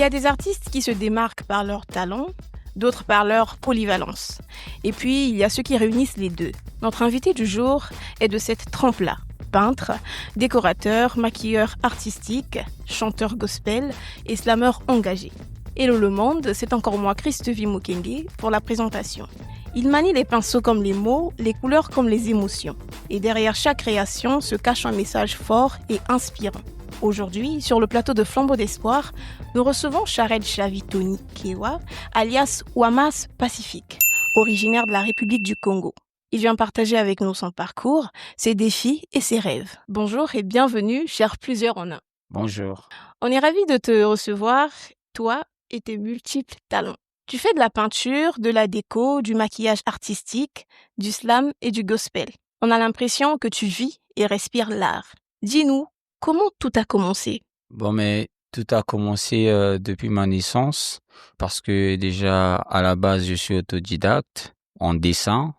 a des artistes qui se démarquent par leur talent, d'autres par leur polyvalence. Et puis, il y a ceux qui réunissent les deux. Notre invité du jour est de cette trempe-là. Peintre, décorateur, maquilleur artistique, chanteur gospel et slameur engagé. Hello le monde, c'est encore moi, Christophe Mokenge, pour la présentation. Il manie les pinceaux comme les mots, les couleurs comme les émotions. Et derrière chaque création se cache un message fort et inspirant. Aujourd'hui, sur le plateau de Flambeau d'Espoir, nous recevons Charel Chavitoni Kewa, alias Wamas Pacifique, originaire de la République du Congo. Il vient partager avec nous son parcours, ses défis et ses rêves. Bonjour et bienvenue, cher plusieurs en un. Bonjour. On est ravis de te recevoir, toi et tes multiples talents. Tu fais de la peinture, de la déco, du maquillage artistique, du slam et du gospel. On a l'impression que tu vis et respires l'art. Dis-nous, comment tout a commencé? Mais tout a commencé depuis ma naissance parce que déjà à la base je suis autodidacte en dessin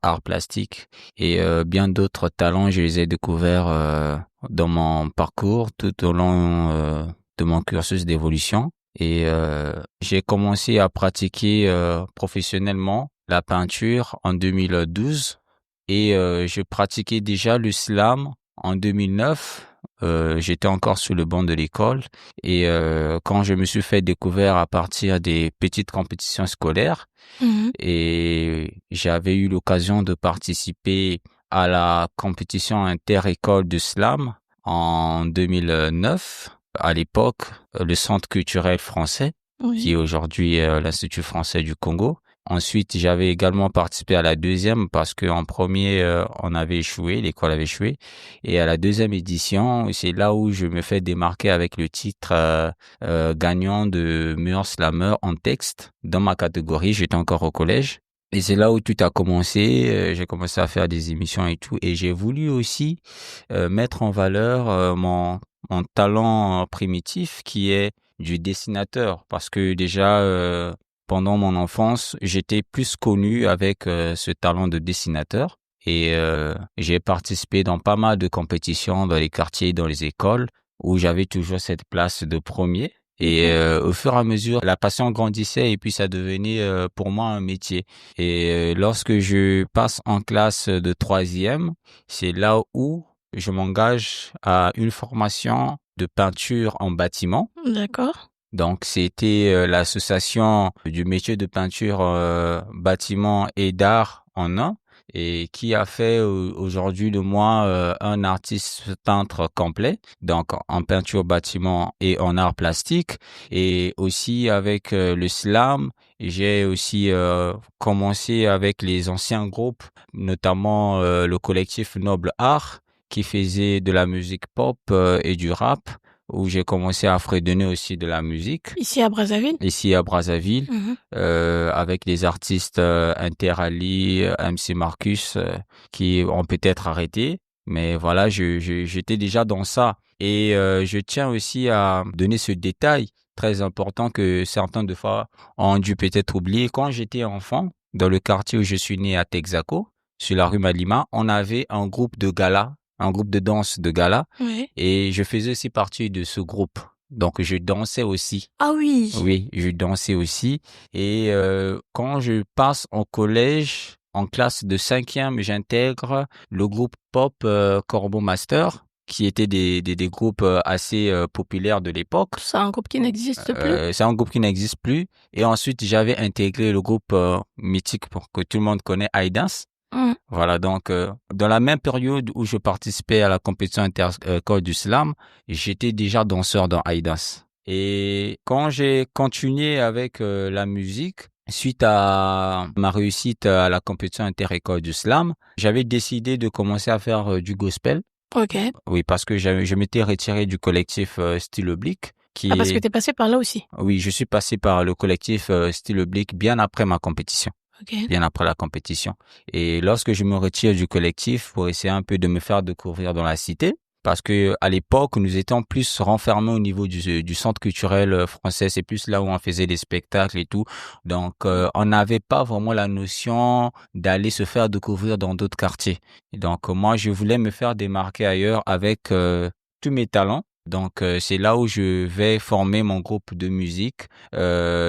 art plastique et bien d'autres talents je les ai découverts dans mon parcours tout au long de mon cursus d'évolution et j'ai commencé à pratiquer professionnellement la peinture en 2012 et je pratiquais déjà le slam en 2009. J'étais encore sur le banc de l'école et quand je me suis fait découvrir à partir des petites compétitions scolaires et j'avais eu l'occasion de participer à la compétition inter-école de slam en 2009. À l'époque, le Centre culturel français, qui est aujourd'hui l'Institut français du Congo. Ensuite, j'avais également participé à la deuxième parce qu'en premier, on avait échoué, l'école avait échoué. Et à la deuxième édition, c'est là où je me fais démarquer avec le titre gagnant de meilleur slameur en texte. Dans ma catégorie, j'étais encore au collège. Et c'est là où tout a commencé. J'ai commencé à faire des émissions et tout. Et j'ai voulu aussi mettre en valeur mon talent primitif qui est du dessinateur. Parce que déjà... pendant mon enfance, j'étais plus connu avec ce talent de dessinateur et j'ai participé dans pas mal de compétitions dans les quartiers, dans les écoles où j'avais toujours cette place de premier. Et au fur et à mesure, la passion grandissait et puis ça devenait pour moi un métier. Et lorsque je passe en classe de troisième, c'est là où je m'engage à une formation de peinture en bâtiment. D'accord. Donc, c'était l'association du métier de peinture bâtiment et d'art en un et qui a fait aujourd'hui de moi un artiste peintre complet, donc en peinture bâtiment et en art plastique. Et aussi avec le slam, j'ai aussi commencé avec les anciens groupes, notamment le collectif Noble Art qui faisait de la musique pop et du rap, où j'ai commencé à fredonner aussi de la musique. Ici à Brazzaville? Ici à Brazzaville, avec des artistes Inter Ali, MC Marcus, qui ont peut-être arrêté. Mais voilà, j'étais déjà dans ça. Et je tiens aussi à donner ce détail très important que certains de fois ont dû peut-être oublier. Quand j'étais enfant, dans le quartier où je suis né à Texaco, sur la rue Malima, on avait un groupe de gala, un groupe de danse de gala. Oui. Et je faisais aussi partie de ce groupe. Donc, je dansais aussi. Ah oui. Oui, je dansais aussi. Et quand je passe au collège, en classe de 5e, j'intègre le groupe pop Corbeau Master, qui était des groupes assez populaires de l'époque. C'est un groupe qui n'existe plus? C'est un groupe qui n'existe plus. Et ensuite, j'avais intégré le groupe mythique que tout le monde connaît, iDance. Voilà, donc dans la même période où je participais à la compétition inter-école du slam, j'étais déjà danseur dans iDance. Et quand j'ai continué avec la musique, suite à ma réussite à la compétition inter-école du slam, j'avais décidé de commencer à faire du gospel. Ok. Oui, parce que je m'étais retiré du collectif Style Oblique. Parce que t'es passé par là aussi? Oui, je suis passé par le collectif Style Oblique bien après ma compétition. Okay. Bien après la compétition. Et lorsque je me retire du collectif pour essayer un peu de me faire découvrir dans la cité, parce que à l'époque, nous étions plus renfermés au niveau du centre culturel français. C'est plus là où on faisait des spectacles et tout. Donc, on n'avait pas vraiment la notion d'aller se faire découvrir dans d'autres quartiers. Et donc, moi, je voulais me faire démarquer ailleurs avec tous mes talents. Donc, c'est là où je vais former mon groupe de musique,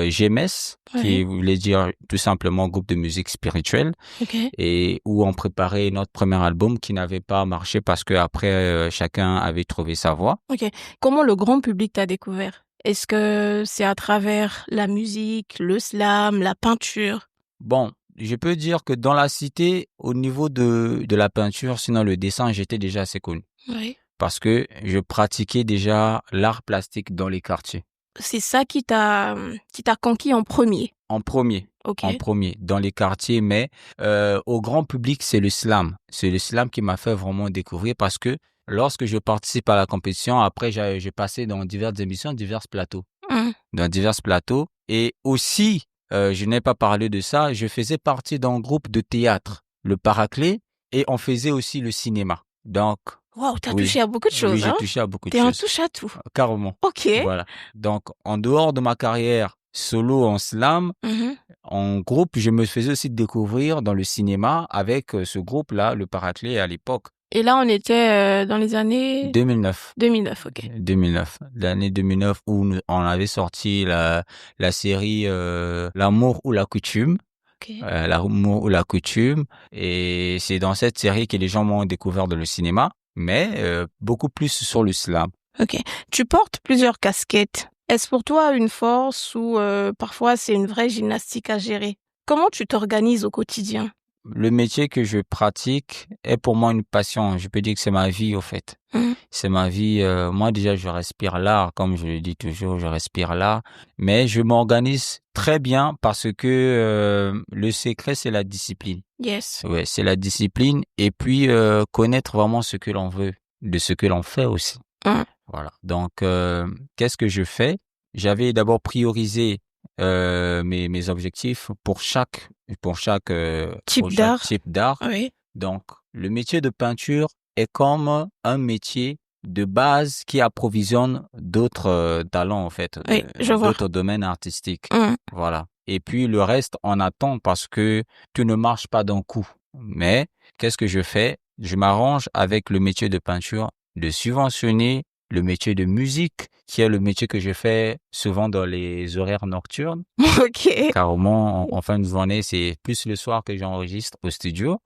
GMS, qui Ouais. voulait dire tout simplement groupe de musique spirituelle, OK. et où on préparait notre premier album qui n'avait pas marché parce que après chacun avait trouvé sa voie. OK. Comment le grand public t'a découvert? Est-ce que c'est à travers la musique, le slam, la peinture? Bon, je peux dire que dans la cité, au niveau de la peinture, sinon le dessin, j'étais déjà assez connu Oui. parce que je pratiquais déjà l'art plastique dans les quartiers. C'est ça qui t'a conquis en premier? En premier, OK. dans les quartiers, mais au grand public, c'est le slam. C'est le slam qui m'a fait vraiment découvrir parce que lorsque je participe à la compétition, après, j'ai passé dans diverses émissions, divers plateaux. Mmh. Dans divers plateaux. Et aussi, je n'ai pas parlé de ça, je faisais partie d'un groupe de théâtre, le Paraclet, et on faisait aussi le cinéma. Donc, Waouh, tu oui, touché à beaucoup de oui, choses, j'ai hein? touché à beaucoup de Tu un choses, touche-à-tout. carrément. OK. Voilà. Donc, en dehors de ma carrière solo en slam, Mmh. en groupe, je me faisais aussi découvrir dans le cinéma avec ce groupe-là, le Paraclet, à l'époque, Et là, on était, dans les années 2009. 2009, OK. 2009, l'année 2009 où on avait sorti la série L'amour ou la coutume, OK. L'amour ou la coutume, et c'est dans cette série que les gens m'ont découvert dans le cinéma, mais beaucoup plus sur le slam. OK. Tu portes plusieurs casquettes. Est-ce pour toi une force ou parfois c'est une vraie gymnastique à gérer? Comment tu t'organises au quotidien? Le métier que je pratique est pour moi une passion. Je peux dire que c'est ma vie, au fait. Mmh. C'est ma vie. Moi, déjà, je respire l'art, comme je le dis toujours, je respire l'art. Mais je m'organise très bien parce que le secret, c'est la discipline. Yes. Ouais, c'est la discipline et puis connaître vraiment ce que l'on veut, de ce que l'on fait aussi. Mmh. Voilà. Donc, qu'est-ce que je fais? J'avais d'abord priorisé mes objectifs pour Type chaque d'art? type d'art. Oui. Donc, le métier de peinture est comme un métier de base qui approvisionne d'autres talents, en fait, Oui, je vois. d'autres domaines artistiques. Mmh. Voilà. Et puis, le reste, on attend parce que tout ne marche pas d'un coup. Mais, qu'est-ce que je fais? Je m'arrange avec le métier de peinture de subventionner le métier de musique, qui est le métier que je fais souvent dans les horaires nocturnes. OK. Carrément, en fin de journée, c'est plus le soir que j'enregistre au studio.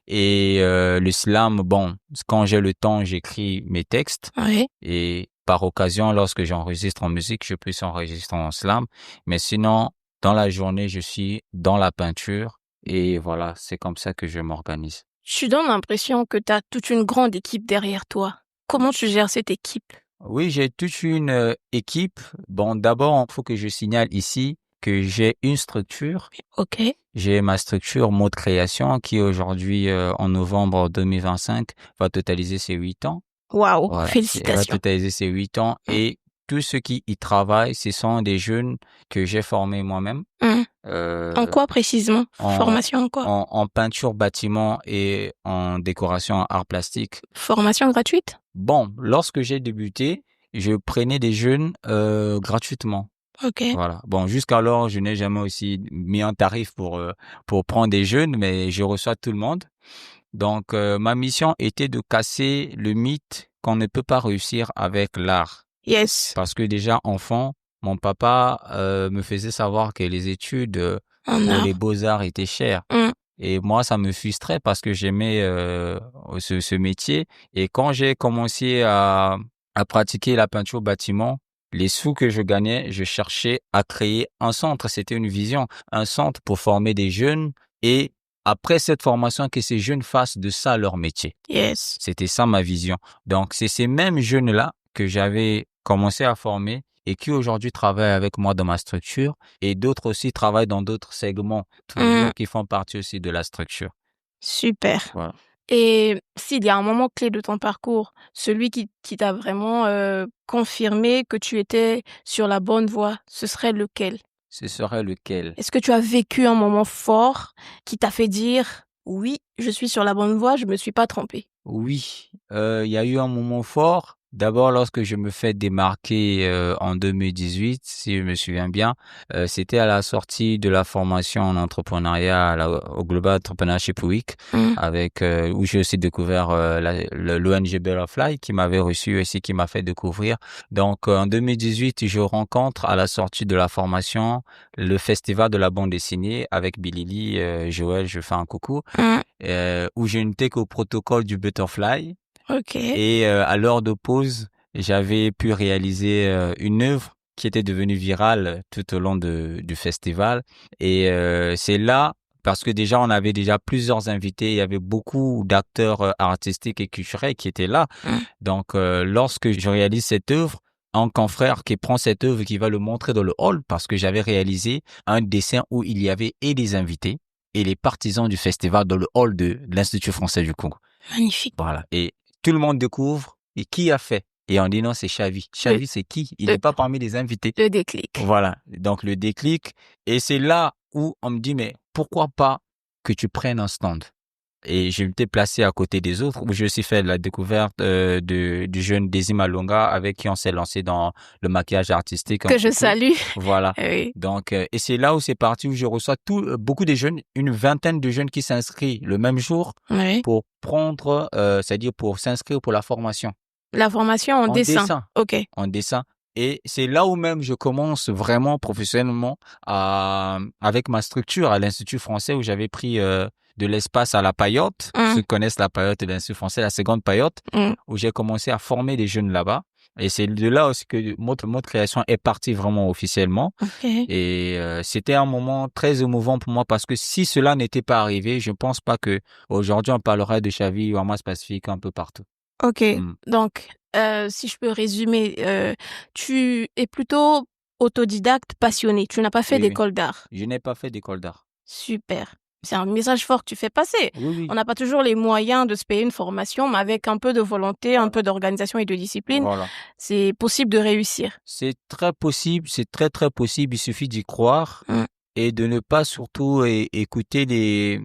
Et le slam, bon, quand j'ai le temps, j'écris mes textes. Oui. Et par occasion, lorsque j'enregistre en musique, je peux enregistrer en slam. Mais sinon, dans la journée, je suis dans la peinture. Et voilà, c'est comme ça que je m'organise. Tu donnes l'impression que tu as toute une grande équipe derrière toi. Comment tu gères cette équipe? Oui, j'ai toute une équipe. Bon, d'abord, il faut que je signale ici que j'ai une structure. OK. J'ai ma structure Mode Création qui aujourd'hui, en novembre 2025, va totaliser ses 8 ans. Waouh, Voilà, elle va félicitations. totaliser ses 8 ans Mmh. et tous ceux qui y travaillent, ce sont des jeunes que j'ai formés moi-même, Mmh. En euh, quoi précisément? en, Formation en quoi? en peinture bâtiment et en décoration art plastique. Formation gratuite? Bon, lorsque j'ai débuté, je prenais des jeunes gratuitement. OK. Voilà. Bon, jusqu'alors, je n'ai jamais aussi mis un tarif pour prendre des jeunes, mais je reçois tout le monde. Donc, ma mission était de casser le mythe qu'on ne peut pas réussir avec l'art. Yes. Parce que déjà, enfant, mon papa me faisait savoir que les études En pour art. les beaux-arts étaient chères. Mmh. Et moi, ça me frustrait parce que j'aimais ce métier. Et quand j'ai commencé à pratiquer la peinture bâtiment, les sous que je gagnais, je cherchais à créer un centre. C'était une vision, un centre pour former des jeunes et après cette formation, que ces jeunes fassent de ça leur métier. Yes. C'était ça ma vision. Donc, c'est ces mêmes jeunes-là que j'avais commencé à former et qui aujourd'hui travaillent avec moi dans ma structure et d'autres aussi travaillent dans d'autres segments, Mmh. toujours qui font partie aussi de la structure. Super. Voilà. Et s'il y a un moment clé de ton parcours, celui qui t'a vraiment, confirmé que tu étais sur la bonne voie, ce serait lequel? Ce serait lequel? Est-ce que tu as vécu un moment fort qui t'a fait dire: «Oui, je suis sur la bonne voie, je me suis pas trompé»? Oui, il y a eu un moment fort D'abord, lorsque je me fais démarquer en 2018, si je me souviens bien, c'était à la sortie de la formation en entrepreneuriat au Global Entrepreneurship Week, Mm. avec où j'ai aussi découvert l'ONG Butterfly qui m'avait reçu aussi, qui m'a fait découvrir. Donc, en 2018, je rencontre à la sortie de la formation le festival de la bande dessinée avec Billy Lee, Joël, je fais un coucou, Mm. où je n'étais qu'au protocole du Butterfly. Ok. Et à l'heure de pause, j'avais pu réaliser une œuvre qui était devenue virale tout au long du festival. Et c'est là, parce que déjà, on avait déjà plusieurs invités, il y avait beaucoup d'acteurs artistiques et culturels qui étaient là. Mm. Donc, lorsque je réalise cette œuvre, un confrère qui prend cette œuvre et qui va le montrer dans le hall, parce que j'avais réalisé un dessin où il y avait et les invités et les partisans du festival dans le hall de l'Institut français du Congo. Magnifique. Voilà. Et tout le monde découvre. Et qui a fait? Et on dit non, c'est Xavi. Le, Xavi, c'est qui? Il le, n'est pas parmi les invités. le déclic. Voilà. Donc, le déclic. Et c'est là où on me dit, mais pourquoi pas que tu prennes un stand? Et je m'étais placé à côté des autres, où j'ai aussi fait la découverte du jeune Desi Malonga, avec qui on s'est lancé dans le maquillage artistique. Que je salue. Voilà. Oui. Donc, et c'est là où c'est parti, où je reçois beaucoup de jeunes, une vingtaine de jeunes qui s'inscrivent le même jour Oui. pour prendre, c'est-à-dire pour s'inscrire pour la formation. La formation en En dessin. dessin. Ok. En dessin. Et c'est là où même je commence vraiment professionnellement avec ma structure à l'Institut français, où j'avais pris de l'espace à la Paillote. Mm. Ceux qui connaissent la Paillote de l'Institut français, la seconde Paillote, Mm. où j'ai commencé à former des jeunes là-bas. Et c'est de là aussi que notre création est partie vraiment officiellement. Ok. Et c'était un moment très émouvant pour moi, parce que si cela n'était pas arrivé, je ne pense pas que aujourd'hui on parlerait de Xavi ou Hamas Pacifique un peu partout. Ok. Mm. Donc, si je peux résumer, tu es plutôt autodidacte, passionné. Tu n'as pas fait Oui, oui. d'école d'art. Je n'ai pas fait d'école d'art. Super. C'est un message fort que tu fais passer. Oui, oui. On n'a pas toujours les moyens de se payer une formation, mais avec un peu de volonté, un peu d'organisation et de discipline, Voilà. c'est possible de réussir. C'est très possible, c'est très très possible. Il suffit d'y croire Mm. et de ne pas surtout écouter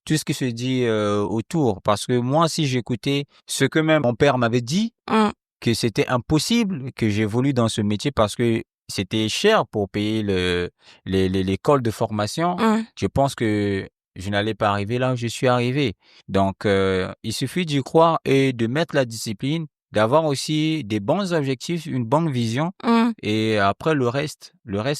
tout ce qui se dit autour. Parce que moi, si j'écoutais ce que même mon père m'avait dit, Mm. que c'était impossible que j'évolue dans ce métier parce que c'était cher pour payer l'école de formation, Mm. je pense que je n'allais pas arriver là où je suis arrivé. Donc, il suffit d'y croire et de mettre la discipline, d'avoir aussi des bons objectifs, une bonne vision. Mm. Et après, le reste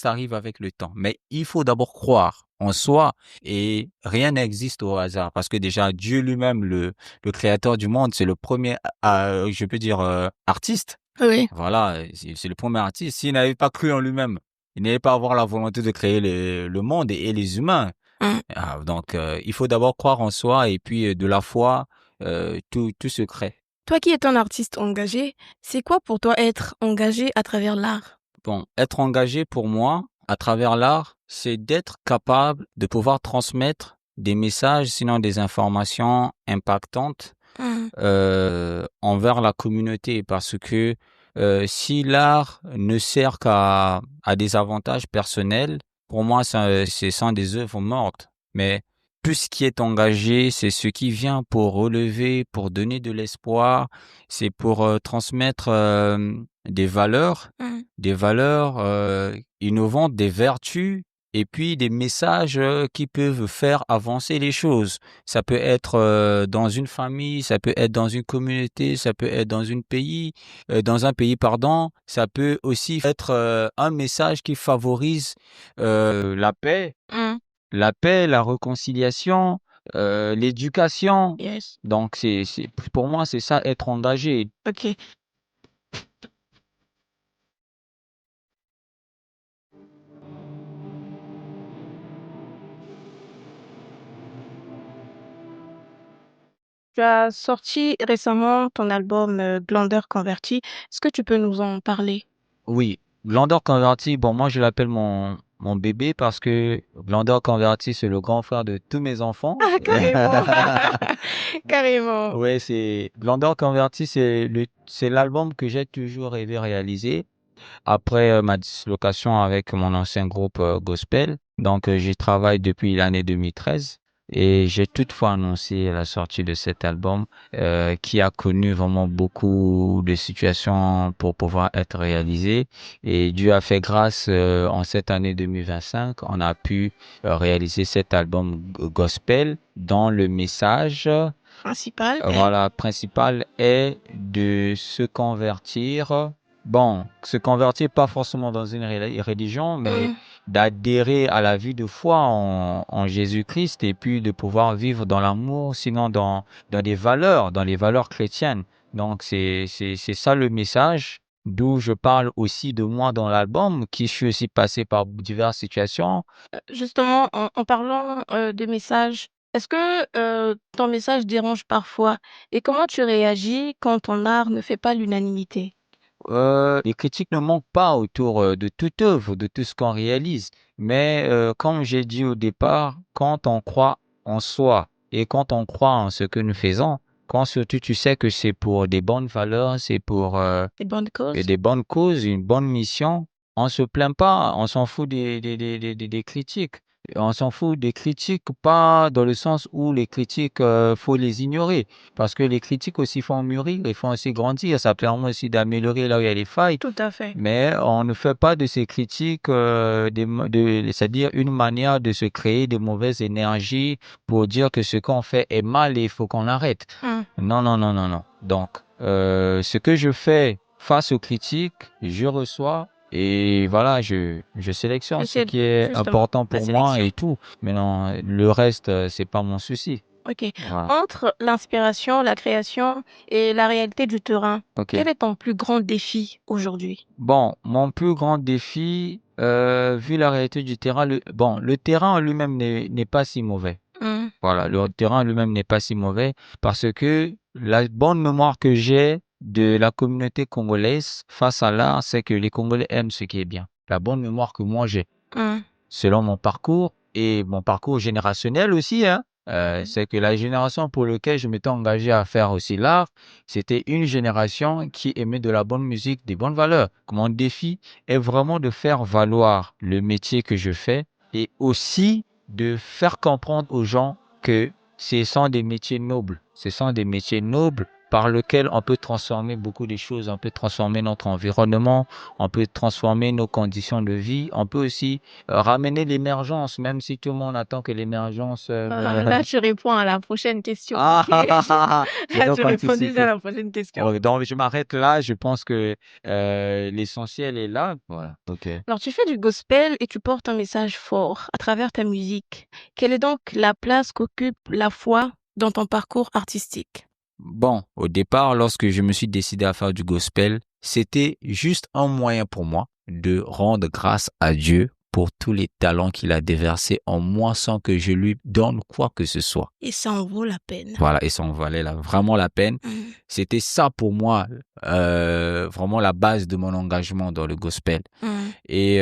arrive avec le temps. Mais il faut d'abord croire en soi, et rien n'existe au hasard, parce que déjà Dieu lui-même, le créateur du monde, c'est le premier, je peux dire, artiste. Oui. Voilà, c'est le premier artiste. S'il n'avait pas cru en lui-même, il n'allait pas avoir la volonté de créer le monde et les humains. Mm. Donc, il faut d'abord croire en soi, et puis de la foi, tout se crée. Toi qui es un artiste engagé, c'est quoi pour toi être engagé à travers l'art? Bon, être engagé pour moi, à travers l'art, c'est d'être capable de pouvoir transmettre des messages, sinon des informations impactantes Mm. envers la communauté, parce que si l'art ne sert à des avantages personnels, pour moi, ce sont des œuvres mortes. Mais tout ce qui est engagé, c'est ce qui vient pour relever, pour donner de l'espoir, c'est pour transmettre Mm. des valeurs innovantes, des vertus, et puis des messages qui peuvent faire avancer les choses. Ça peut être dans une famille, ça peut être dans une communauté, ça peut être dans un pays, pardon. Ça peut aussi être un message qui favorise Mm. la paix, la réconciliation, l'éducation. Yes. Donc pour moi, c'est ça, être engagé. Ok. Tu as sorti récemment ton album Glandeur converti. Est-ce que tu peux nous en parler? Oui, Glandeur converti, bon, moi je l'appelle mon bébé, parce que Glandeur converti, c'est le grand frère de tous mes enfants. Ah, carrément. Carrément. Ouais, c'est Glandeur converti, c'est l'album que j'ai toujours rêvé réaliser après ma dislocation avec mon ancien groupe gospel. Donc j'y travaille depuis l'année 2013. Et j'ai toutefois annoncé la sortie de cet album qui a connu vraiment beaucoup de situations pour pouvoir être réalisé. Et Dieu a fait grâce en cette année 2025, on a pu réaliser cet album gospel dont le message Principal est... voilà, principal est de se convertir. Bon, se convertir pas forcément dans une religion, mais Hmm, d'adhérer à la vie de foi en Jésus-Christ et puis de pouvoir vivre dans l'amour, sinon dans dans les valeurs chrétiennes. Donc, c'est ça le message, d'où je parle aussi de moi dans l'album, qui suis aussi passé par diverses situations. Justement, en parlant de messages, est-ce que ton message dérange parfois? Et comment tu réagis quand ton art ne fait pas l'unanimité? Les critiques ne manquent pas autour de toute œuvre, de tout ce qu'on réalise. Mais comme j'ai dit au départ, quand on croit en soi et quand on croit en ce que nous faisons, quand surtout tu sais que c'est pour des bonnes valeurs, c'est pour Les bonnes causes? des bonnes causes, une bonne mission, on se plaint pas, on s'en fout des critiques. On s'en fout des critiques, pas dans le sens où les critiques, faut les ignorer. Parce que les critiques aussi font mûrir, ils font aussi grandir. Ça permet aussi d'améliorer là où il y a des failles. Tout à fait. Mais on ne fait pas de ces critiques, c'est-à-dire une manière de se créer de mauvaises énergies pour dire que ce qu'on fait est mal et il faut qu'on arrête. Hmm. Non, non, non, non, non. Donc, ce que je fais face aux critiques, je reçois et voilà, je sélectionne ce C'est qui est justement important la pour moi sélection. et tout. Mais non, le reste, c'est pas mon souci. Ok. Voilà. Entre l'inspiration, la création et la réalité du terrain, OK. quel est ton plus grand défi aujourd'hui? Bon, mon plus grand défi, vu la réalité du terrain, le terrain en lui-même n'est pas si mauvais. Hmm. Voilà, le terrain en lui-même n'est pas si mauvais parce que la bonne mémoire que j'ai de la communauté congolaise face à l'art, c'est que les Congolais aiment ce qui est bien. La bonne mémoire que moi j'ai, Hmm. selon mon parcours et mon parcours générationnel aussi, hein, c'est que la génération pour laquelle je m'étais engagé à faire aussi l'art, c'était une génération qui aimait de la bonne musique, des bonnes valeurs. Mon défi est vraiment de faire valoir le métier que je fais et aussi de faire comprendre aux gens que ce sont des métiers nobles. Ce sont des métiers nobles par lesquels on peut transformer beaucoup de choses. On peut transformer notre environnement, on peut transformer nos conditions de vie, on peut aussi ramener l'émergence, même si tout le monde attend que l'émergence... Là, tu réponds à la prochaine question. Ah, ah, ah, ah, ah. J'ai Là, tu donc réponds déjà à anticipé. la prochaine question. Oh, donc, je m'arrête là. Je pense que l'essentiel est là. Voilà. OK. Alors, tu fais du gospel et tu portes un message fort à travers ta musique. Quelle est donc la place qu'occupe la foi dans ton parcours artistique? Bon, au départ, lorsque je me suis décidé à faire du gospel, c'était juste un moyen pour moi de rendre grâce à Dieu pour tous les talents qu'il a déversés en moi sans que je lui donne quoi que ce soit. Et ça en vaut la peine. Voilà, et ça en valait vraiment la peine. Mhm. C'était ça pour moi, vraiment la base de mon engagement dans le gospel. Mhm. Et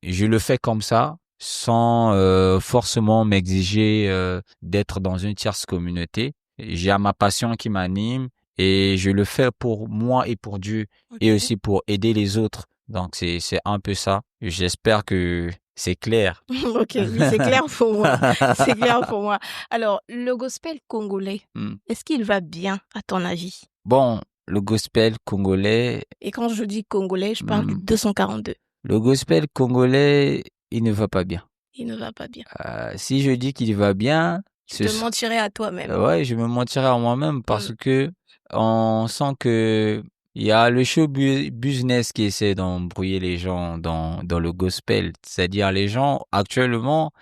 je le fais comme ça, sans forcément m'exiger d'être dans une tierce communauté. J'ai ma passion qui m'anime et je le fais pour moi et pour Dieu et Ok. aussi pour aider les autres. Donc c'est un peu ça. J'espère que c'est clair. Ok, oui, c'est clair pour moi. C'est clair pour moi. Alors, le gospel congolais, Hmm. est-ce qu'il va bien à ton avis? Bon, le gospel congolais, Et quand je dis congolais, je parle du 242. le gospel congolais, il ne va pas bien. Il ne va pas bien. Si je dis qu'il va bien, Tu te mentirais à toi-même. ouais, je me mentirais à moi-même parce que on sent que il y a le show business qui essaie d'embrouiller les gens dans le gospel. C'est-à-dire les gens actuellement,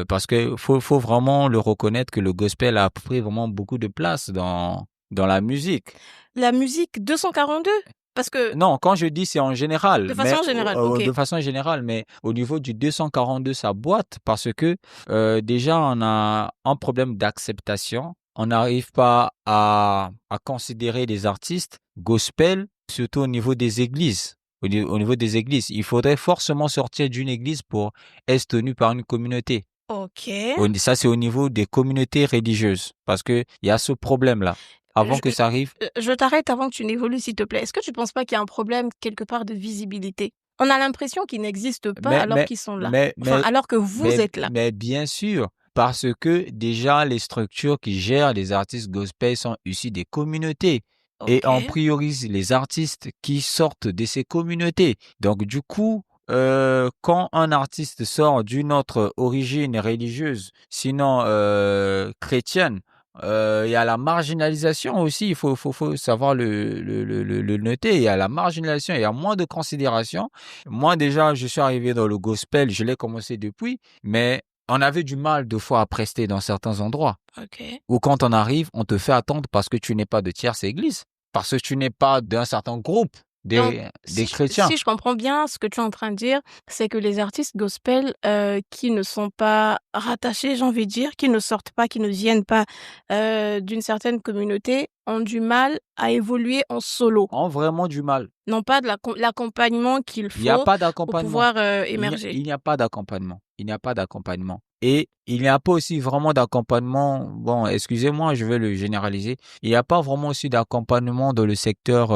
parce que faut vraiment le reconnaître que le gospel a pris vraiment beaucoup de place dans la musique. La musique 242? Parce que, Non, quand je dis c'est en général, de mais façon générale, ok. de façon générale, mais au niveau du 242, ça boîte parce que déjà on a un problème d'acceptation. On n'arrive pas à considérer des artistes gospel, surtout au niveau des églises. Au niveau des églises, il faudrait forcément sortir d'une église pour être tenu par une communauté. Ok. Ça, c'est au niveau des communautés religieuses parce que il y a ce problème-là. Avant que ça arrive, Je t'arrête avant que tu n'évolues, s'il te plaît. Est-ce que tu ne penses pas qu'il y a un problème quelque part de visibilité? On a l'impression qu'ils n'existent pas alors qu'ils sont là. Enfin, alors que vous êtes là. Mais bien sûr, Parce que déjà, les structures qui gèrent les artistes gospel sont issues des communautés. Et on OK. priorise les artistes qui sortent de ces communautés. Donc, du coup, quand un artiste sort d'une autre origine religieuse, sinon chrétienne, il y a la marginalisation aussi. Il faut savoir le noter. Il y a la marginalisation, il y a moins de considération. Moi, déjà, je suis arrivé dans le gospel, je l'ai commencé depuis, mais on avait du mal deux fois à prester dans certains endroits. OK. Ou quand on arrive, on te fait attendre parce que tu n'es pas de tierce église, parce que tu n'es pas d'un certain groupe Donc, des si chrétiens. je comprends bien, ce que tu es en train de dire, c'est que les artistes gospel, qui ne sont pas rattachés, j'ai envie de dire, qui ne sortent pas, qui ne viennent pas, d'une certaine communauté, ont du mal à évoluer en solo. Ont vraiment du mal. N'ont pas de l'accompagnement qu'il Il n'y a faut pas pour d'accompagnement. pouvoir, émerger. Il n'y a pas d'accompagnement. Il n'y a pas d'accompagnement. Et il n'y a pas aussi vraiment d'accompagnement. Bon, excusez-moi, je vais le généraliser. Il n'y a pas vraiment aussi d'accompagnement dans le secteur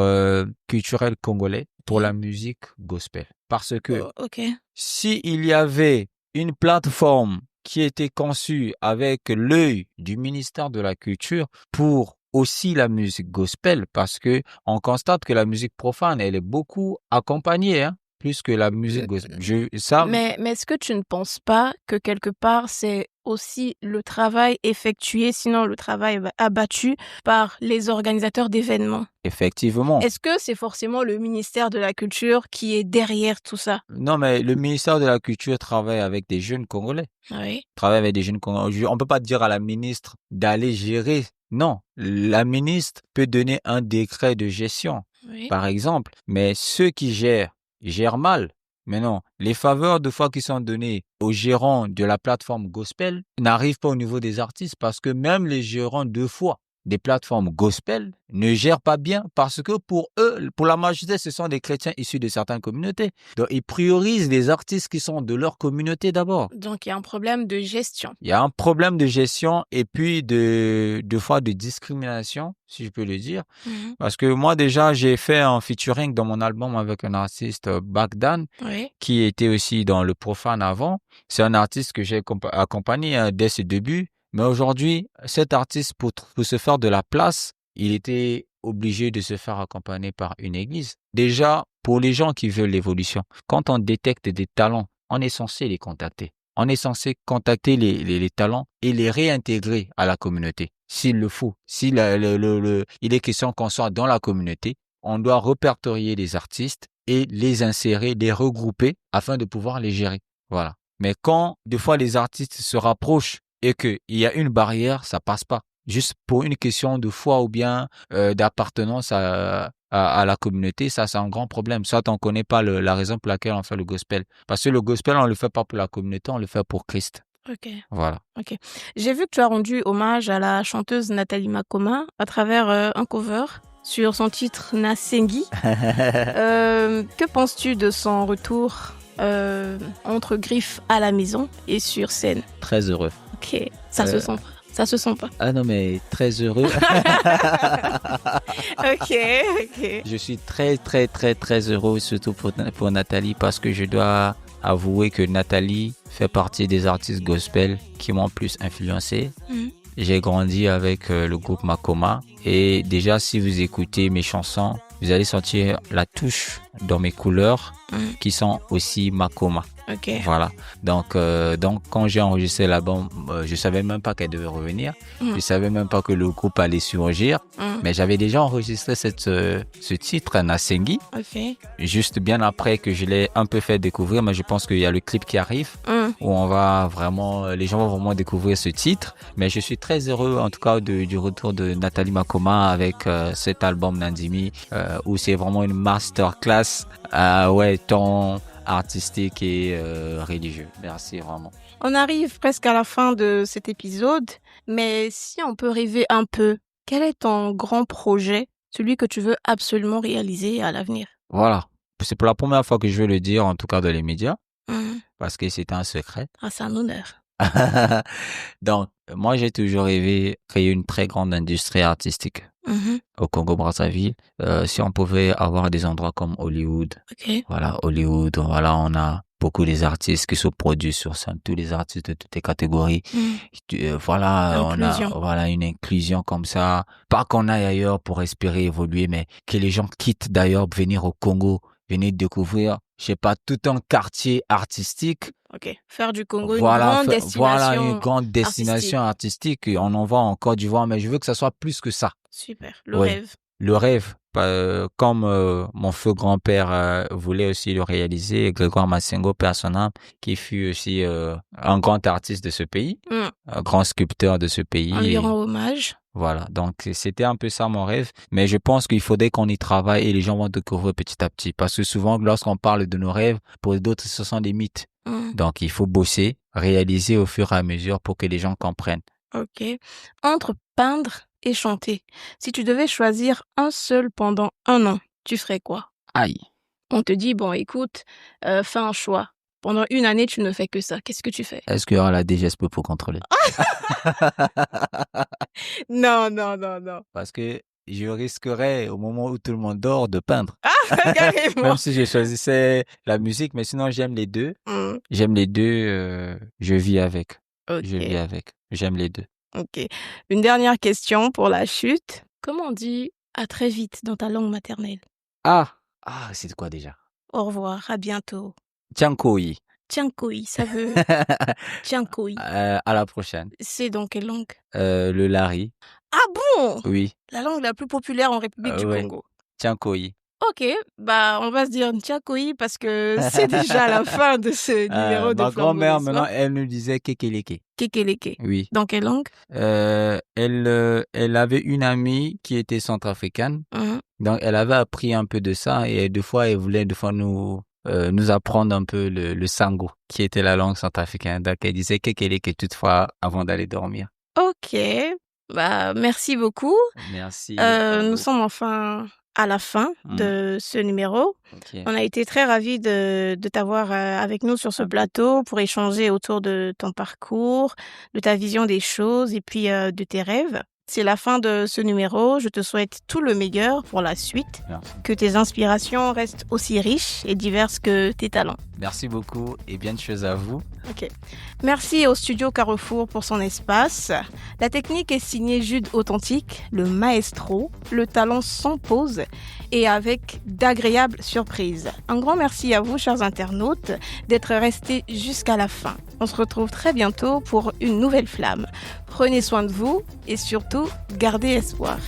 culturel congolais pour la musique gospel. Parce que OK. s'il y avait une plateforme qui était conçue avec l'œil du ministère de la Culture pour aussi la musique gospel, parce que on constate que la musique profane, elle est beaucoup accompagnée, hein, plus que la musique gospel. Mais est-ce que tu ne penses pas que quelque part, c'est aussi le travail effectué, sinon le travail abattu par les organisateurs d'événements? Effectivement. Est-ce que c'est forcément le ministère de la Culture qui est derrière tout ça? Non, mais le ministère de la Culture travaille avec des jeunes Congolais. Oui. Travaille avec des jeunes Congolais. On peut pas dire à la ministre d'aller gérer. Non, la ministre peut donner un décret de gestion, Oui. par exemple, mais ceux qui gèrent mal. Mais non, les faveurs de fois qui sont données aux gérants de la plateforme gospel n'arrivent pas au niveau des artistes parce que même les gérants de fois des plateformes gospel ne gèrent pas bien parce que pour eux, pour la majorité, ce sont des chrétiens issus de certaines communautés. Donc, ils priorisent les artistes qui sont de leur communauté d'abord. Donc, il y a un problème de gestion. Il y a un problème de gestion et puis de fois de discrimination, si je peux le dire. Mhm. Parce que moi, déjà, j'ai fait un featuring dans mon album avec un artiste, Bagdan, Oui. qui était aussi dans le profane avant. C'est un artiste que j'ai accompagné dès ses débuts. Mais aujourd'hui, cet artiste, pour se faire de la place, il était obligé de se faire accompagner par une église. Déjà, pour les gens qui veulent l'évolution, quand on détecte des talents, on est censé les contacter. On est censé contacter les talents et les réintégrer à la communauté, s'il le faut. Si il est question qu'on soit dans la communauté, on doit répertorier les artistes et les insérer, les regrouper afin de pouvoir les gérer. Voilà. Mais quand, des fois, les artistes se rapprochent et qu'il y a une barrière, ça passe pas. Juste pour une question de foi ou bien d'appartenance à la communauté, ça c'est un grand problème. Soit on connaît pas la raison pour laquelle on fait le gospel. Parce que le gospel, on le fait pas pour la communauté, on le fait pour Christ. OK. Voilà. OK. J'ai vu que tu as rendu hommage à la chanteuse Nathalie Makoma à travers un cover sur son titre Nasengi. Que penses-tu de son retour entre griffes à la maison et sur scène? Très heureux. OK. Ça se sent pas. Ça se sent pas. Ah non, mais très heureux. OK. Je suis très, très, très, très heureux, surtout pour Nathalie, parce que je dois avouer que Nathalie fait partie des artistes gospel qui m'ont plus influencé. Mm. J'ai grandi avec le groupe Makoma et déjà si vous écoutez mes chansons, vous allez sentir la touche dans mes couleurs qui sont aussi Makoma. OK. Voilà. Donc quand j'ai enregistré l'album, je savais même pas qu'elle devait revenir. Je savais même pas que le groupe allait surgir. Mais j'avais déjà enregistré ce titre, Nasengi. OK. Juste bien après que je l'ai un peu fait découvrir, mais je pense qu'il y a le clip qui arrive où les gens vont vraiment découvrir ce titre. Mais je suis très heureux en tout cas du retour de Nathalie Makoma avec cet album Nandimi où c'est vraiment une masterclass. Tant artistique et religieux. Merci vraiment. On arrive presque à la fin de cet épisode, mais si on peut rêver un peu, quel est ton grand projet, celui que tu veux absolument réaliser à l'avenir? Voilà. C'est pour la première fois que je veux le dire, en tout cas dans les médias, parce que c'est un secret. Ah, c'est un honneur. Donc, moi, j'ai toujours rêvé de créer une très grande industrie artistique au Congo-Brazzaville. Si on pouvait avoir des endroits comme Hollywood. OK. Voilà, Hollywood. Voilà, on a beaucoup les artistes qui se produisent sur scène, tous les artistes de toutes les catégories. Voilà, on Inclusion. a voilà une inclusion comme ça. Pas qu'on aille ailleurs pour espérer évoluer, mais que les gens quittent d'ailleurs pour venir au Congo, venir découvrir, je sais pas, tout un quartier artistique. Ok. Faire du Congo Voilà, une une grande destination artistique. On en voit en Côte d'Ivoire, mais je veux que ça soit plus que ça. Super, le Oui. rêve. Le rêve, comme mon feu grand-père voulait aussi le réaliser, Grégoire Massengo, père à son âme, qui fut aussi un grand artiste de ce pays, un grand sculpteur de ce pays. On lui rend hommage. Voilà, donc c'était un peu ça mon rêve, mais je pense qu'il faudrait qu'on y travaille et les gens vont découvrir petit à petit, parce que souvent lorsqu'on parle de nos rêves, pour d'autres ce sont des mythes. Donc il faut bosser, réaliser au fur et à mesure pour que les gens comprennent. Ok. Entre peindre et chanter, si tu devais choisir un seul pendant 1 an, tu ferais quoi? Aïe. On te dit, bon, écoute, fais un choix. Pendant 1 année, tu ne fais que ça. Qu'est-ce que tu fais? Est-ce qu'il y aura la DGSP pour contrôler? Non, non, non, non. Parce que je risquerais, au moment où tout le monde dort, de peindre. Carrément. Même si je choisissais la musique, mais sinon j'aime les deux. J'aime les deux, je vis avec. Ok. Je vis avec. J'aime les deux. Ok. Une dernière question pour la chute. Comment on dit à très vite dans ta langue maternelle? C'est quoi déjà? Au revoir, à bientôt. Tiankoi. Tiankoi, ça veut Tiankoi. À la prochaine. C'est dans quelle langue? Le lari. Ah bon? Oui. La langue la plus populaire en République du Ouais. Congo. Tiankoi. Ok, bah on va se dire Tiankoi parce que c'est déjà la fin de ce numéro de Ma Flambeau grand-mère, de Soie. maintenant, elle nous disait kekeleke. Kekeleke. Oui. Dans quelle langue? Elle avait une amie qui était centrafricaine. Donc, elle avait appris un peu de ça et des fois, elle voulait nous apprendre un peu le sango, qui était la langue centrafricaine. Donc, elle disait kekeleke toutefois avant d'aller dormir. Ok, bah merci beaucoup. Merci. Nous sommes enfin à la fin de ce numéro. Ok. On a été très ravis de t'avoir avec nous sur ce plateau pour échanger autour de ton parcours, de ta vision des choses et puis de tes rêves. C'est la fin de ce numéro. Je te souhaite tout le meilleur pour la suite. Merci. Que tes inspirations restent aussi riches et diverses que tes talents. Merci beaucoup et bien de choses à vous. Ok. Merci au studio Carrefour pour son espace. La technique est signée Jude Authentique, le maestro, le talent sans pause et avec d'agréables surprises. Un grand merci à vous, chers internautes, d'être restés jusqu'à la fin. On se retrouve très bientôt pour une nouvelle flamme. Prenez soin de vous et surtout, gardez espoir.